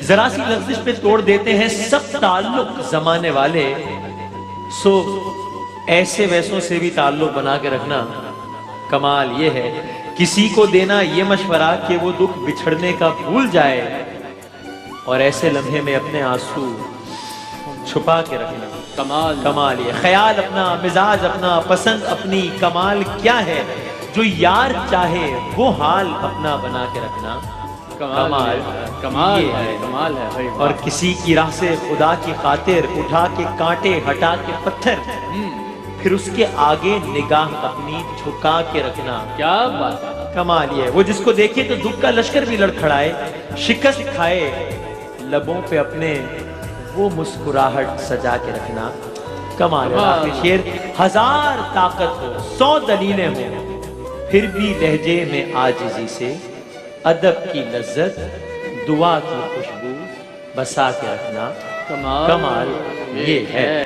ذرا سی لفظش پہ توڑ دیتے ہیں سب تعلق زمانے والے. سو ایسے ویسوں سے بھی تعلق بنا کے رکھنا. کمال یہ ہے کسی کو دینا یہ مشورہ کہ وہ دکھ بچھڑنے کا بھول جائے اور ایسے لمحے میں اپنے آنسو چھپا کے رکھنا. کمال یہ خیال اپنا، مزاج اپنا، پسند اپنی. کمال کیا ہے؟ جو یار چاہے وہ حال اپنا بنا کے رکھنا. کمال ہے. اور کسی کی راہ سے خدا کی خاطر اٹھا کے کانٹے، ہٹا کے پتھر، پھر اس کے آگے نگاہ اپنی جھکا کے رکھنا. کیا بات ہے. کمال یہ ہے وہ جس کو دیکھے تو دکھ کا لشکر بھی لڑکھڑائے، شکست کھائے، لبوں پہ اپنے وہ مسکراہٹ سجا کے رکھنا. کمال ہے. آخری شعر: ہزار طاقت ہو، 100 دلیلیں ہوں، پھر بھی لہجے میں عاجزی سے ادب کی لذت، دعا کی خوشبو بسا کے رکھنا. کمال یہ ہے.